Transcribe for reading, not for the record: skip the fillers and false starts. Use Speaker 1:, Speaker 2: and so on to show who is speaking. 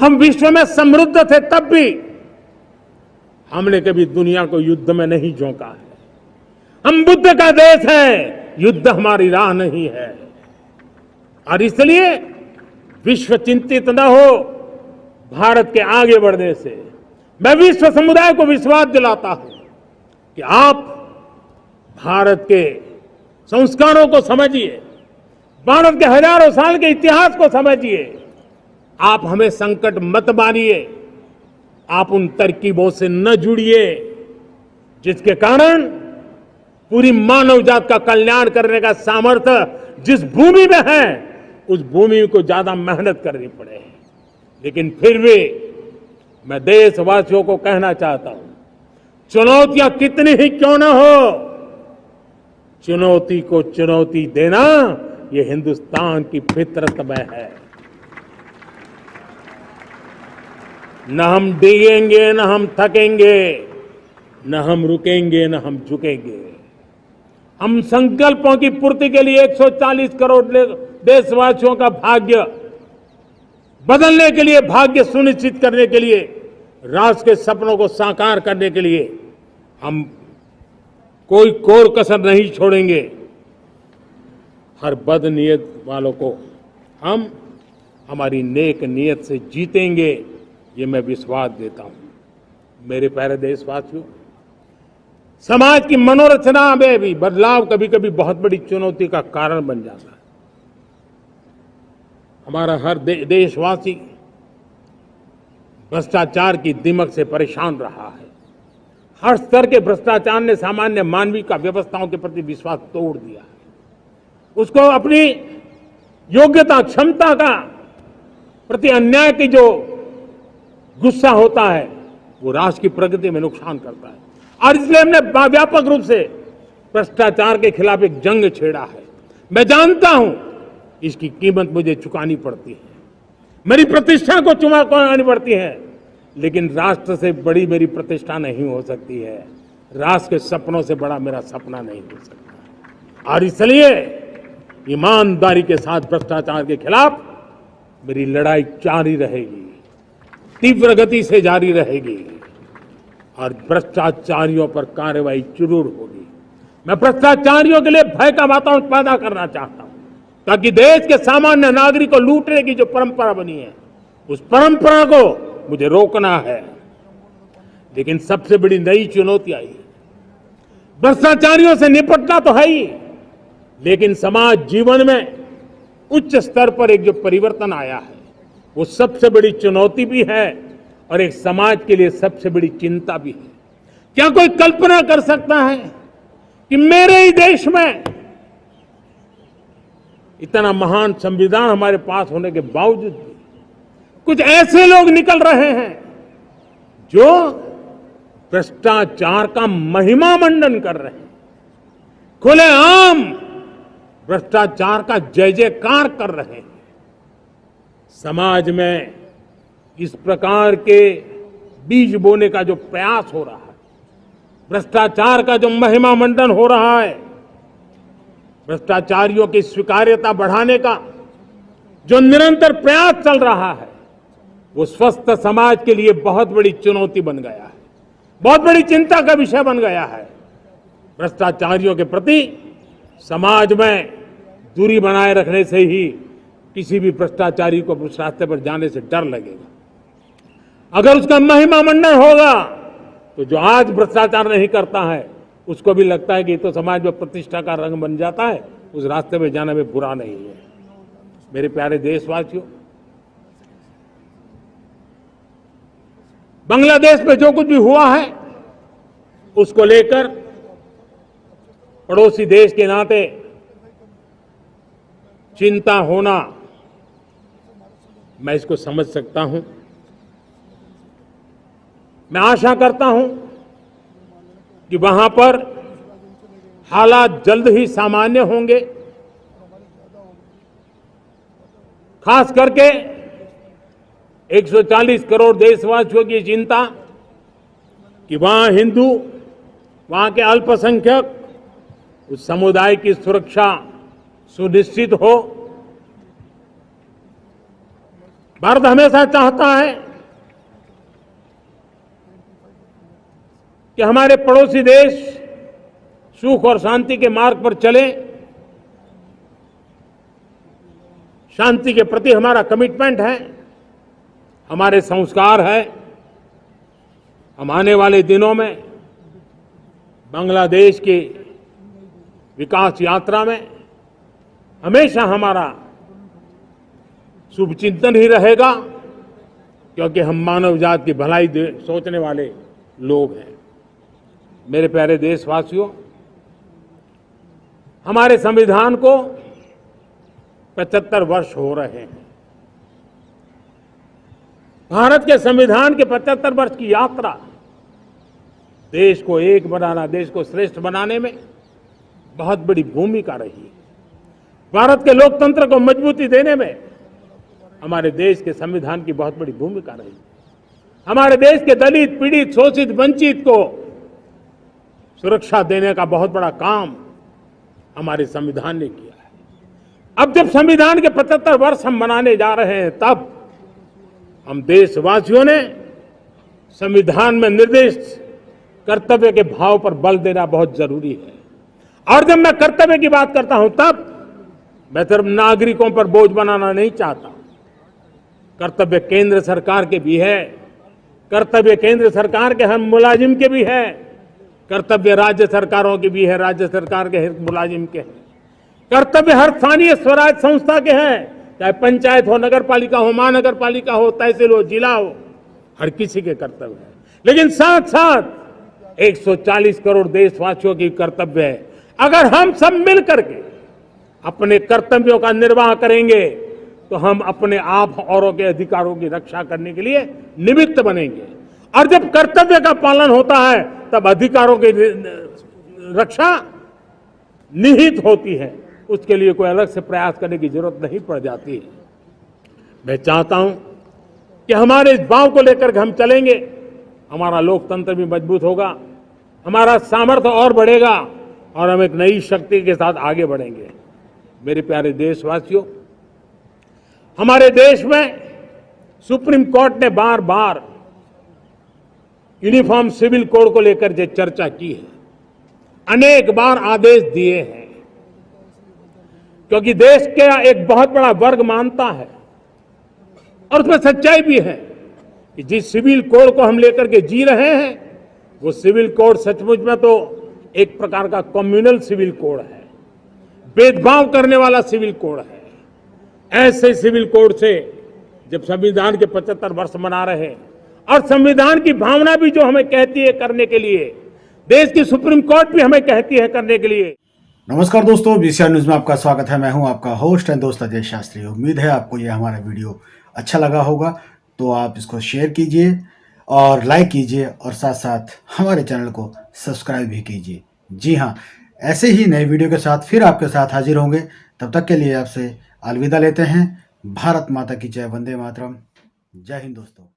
Speaker 1: हम विश्व में समृद्ध थे तब भी हमने कभी दुनिया को युद्ध में नहीं झोंका है। हम बुद्ध का देश है, युद्ध हमारी राह नहीं है। और इसलिए विश्व चिंतित न हो भारत के आगे बढ़ने से। मैं विश्व समुदाय को विश्वास दिलाता हूं कि आप भारत के संस्कारों को समझिए, भारत के हजारों साल के इतिहास को समझिए। आप हमें संकट मत मानिए, आप उन तरकीबों से न जुड़िए जिसके कारण पूरी मानव जात का कल्याण करने का सामर्थ्य जिस भूमि में है उस भूमि को ज्यादा मेहनत करनी पड़े। लेकिन फिर भी मैं देशवासियों को कहना चाहता हूं, चुनौतियां कितनी ही क्यों न हो, चुनौती को चुनौती देना ये हिंदुस्तान की फितरत में है। न हम डिगेंगे, न हम थकेंगे, न हम रुकेंगे, न हम झुकेंगे। हम संकल्पों की पूर्ति के लिए 140 करोड़ देशवासियों का भाग्य बदलने के लिए, भाग्य सुनिश्चित करने के लिए, राष्ट्र के सपनों को साकार करने के लिए हम कोई कोर कसर नहीं छोड़ेंगे। हर बदनीयत वालों को हम हमारी नेक नीयत से जीतेंगे, ये मैं विश्वास देता हूं। मेरे प्यारे देशवासियों, समाज की मनोरचना में भी बदलाव कभी कभी बहुत बड़ी चुनौती का कारण बन जाता है। हमारा हर देशवासी भ्रष्टाचार की दिमक से परेशान रहा है। हर स्तर के भ्रष्टाचार ने सामान्य मानवीय का व्यवस्थाओं के प्रति विश्वास तोड़ दिया है। उसको अपनी योग्यता, क्षमता का प्रति अन्याय की जो गुस्सा होता है वो राष्ट्र की प्रगति में नुकसान करता है। और इसलिए हमने व्यापक रूप से भ्रष्टाचार के खिलाफ एक जंग छेड़ा है। मैं जानता हूं इसकी कीमत मुझे चुकानी पड़ती है, मेरी प्रतिष्ठा को चुकानी पड़ती है, लेकिन राष्ट्र से बड़ी मेरी प्रतिष्ठा नहीं हो सकती है, राष्ट्र के सपनों से बड़ा मेरा सपना नहीं हो सकता। और इसलिए ईमानदारी के साथ भ्रष्टाचार के खिलाफ मेरी लड़ाई जारी रहेगी, तीव्र गति से जारी रहेगी और भ्रष्टाचारियों पर कार्रवाई जरूर होगी। मैं भ्रष्टाचारियों के लिए भय का वातावरण पैदा करना चाहता हूं ताकि देश के सामान्य नागरिक को लूटने की जो परंपरा बनी है उस परंपरा को मुझे रोकना है। लेकिन सबसे बड़ी नई चुनौती आई है, भ्रष्टाचारियों से निपटना तो है ही, लेकिन समाज जीवन में उच्च स्तर पर एक जो परिवर्तन आया है वो सबसे बड़ी चुनौती भी है और एक समाज के लिए सबसे बड़ी चिंता भी है। क्या कोई कल्पना कर सकता है कि मेरे ही देश में इतना महान संविधान हमारे पास होने के बावजूद भी कुछ ऐसे लोग निकल रहे हैं जो भ्रष्टाचार का महिमा मंडन कर रहे हैं, खुलेआम भ्रष्टाचार का जय जयकार कर रहे हैं। समाज में इस प्रकार के बीज बोने का जो प्रयास हो रहा है, भ्रष्टाचार का जो महिमा मंडन हो रहा है, भ्रष्टाचारियों की स्वीकार्यता बढ़ाने का जो निरंतर प्रयास चल रहा है वो स्वस्थ समाज के लिए बहुत बड़ी चुनौती बन गया है, बहुत बड़ी चिंता का विषय बन गया है। भ्रष्टाचारियों के प्रति समाज में दूरी बनाए रखने से ही किसी भी भ्रष्टाचारी को उस रास्ते पर जाने से डर लगेगा। अगर उसका महिमा मंडन होगा तो जो आज भ्रष्टाचार नहीं करता है उसको भी लगता है कि ये तो समाज में प्रतिष्ठा का रंग बन जाता है, उस रास्ते में जाने में बुरा नहीं है। मेरे प्यारे देशवासियों, बांग्लादेश में जो कुछ भी हुआ है उसको लेकर पड़ोसी देश के नाते चिंता होना मैं इसको समझ सकता हूं। मैं आशा करता हूं कि वहां पर हालात जल्द ही सामान्य होंगे, खास करके 140 करोड़ देशवासियों की चिंता कि वहां हिंदू, वहां के अल्पसंख्यक, उस समुदाय की सुरक्षा सुनिश्चित हो, भारत हमेशा चाहता है कि हमारे पड़ोसी देश सुख और शांति के मार्ग पर चले। शांति के प्रति हमारा कमिटमेंट है, हमारे संस्कार है। हम आने वाले दिनों में बांग्लादेश की विकास यात्रा में हमेशा हमारा शुभचिंतन ही रहेगा, क्योंकि हम मानव जाति की भलाई सोचने वाले लोग हैं। मेरे प्यारे देशवासियों, हमारे संविधान को 75 वर्ष हो रहे हैं। भारत के संविधान के 75 वर्ष की यात्रा देश को एक बनाना, देश को श्रेष्ठ बनाने में बहुत बड़ी भूमिका रही। भारत के लोकतंत्र को मजबूती देने में हमारे देश के संविधान की बहुत बड़ी भूमिका रही। हमारे देश के दलित, पीड़ित, शोषित, वंचित को सुरक्षा देने का बहुत बड़ा काम हमारे संविधान ने किया है। अब जब संविधान के 75 वर्ष हम मनाने जा रहे हैं, तब हम देशवासियों ने संविधान में निर्दिष्ट कर्तव्य के भाव पर बल देना बहुत जरूरी है। और जब मैं कर्तव्य की बात करता हूं, तब मैं सिर्फ नागरिकों पर बोझ बनाना नहीं चाहता। कर्तव्य केंद्र सरकार के भी है, कर्तव्य केंद्र सरकार के हर मुलाजिम के भी है, कर्तव्य राज्य सरकारों की भी है, राज्य सरकार के हर मुलाजिम के हैं। कर्तव्य हर स्थानीय स्वराज संस्था के हैं, चाहे पंचायत हो, नगर पालिका हो, महानगर पालिका हो, तहसील हो, जिला हो, हर किसी के कर्तव्य है। लेकिन साथ साथ 140 करोड़ देशवासियों की कर्तव्य है। अगर हम सब मिल करके अपने कर्तव्यों का निर्वाह करेंगे तो हम अपने आप औरों के अधिकारों की रक्षा करने के लिए निमित्त बनेंगे। और जब कर्तव्य का पालन होता है, तब अधिकारों की रक्षा निहित होती है। उसके लिए कोई अलग से प्रयास करने की जरूरत नहीं पड़ जाती है। मैं चाहता हूं कि हमारे इस भाव को लेकर के हम चलेंगे, हमारा लोकतंत्र भी मजबूत होगा, हमारा सामर्थ्य और बढ़ेगा और हम एक नई शक्ति के साथ आगे बढ़ेंगे। मेरे प्यारे देशवासियों, हमारे देश में सुप्रीम कोर्ट ने बार बार यूनिफॉर्म सिविल कोड को लेकर जो चर्चा की है, अनेक बार आदेश दिए हैं, क्योंकि देश का एक बहुत बड़ा वर्ग मानता है और उसमें सच्चाई भी है कि जिस सिविल कोड को हम लेकर के जी रहे हैं, वो सिविल कोड सचमुच में तो एक प्रकार का कम्युनल सिविल कोड है, भेदभाव करने वाला सिविल कोड है। ऐसे सिविल कोड से जब संविधान के 75 वर्ष मना रहे हैं और संविधान की भावना भी जो हमें कहती है करने के लिए, देश की सुप्रीम कोर्ट भी हमें कहती है करने के लिए।
Speaker 2: नमस्कार दोस्तों, बीसीआर न्यूज में आपका स्वागत है। मैं हूं आपका होस्ट एंड दोस्त अजय शास्त्री। उम्मीद है आपको ये हमारा वीडियो अच्छा लगा होगा, तो आप इसको शेयर कीजिए और लाइक कीजिए और साथ साथ हमारे चैनल को सब्सक्राइब भी कीजिए। जी हाँ, ऐसे ही नए वीडियो के साथ फिर आपके साथ हाजिर होंगे। तब तक के लिए आपसे अलविदा लेते हैं। भारत माता की जय, वंदे मातरम। जय हिंद दोस्तों।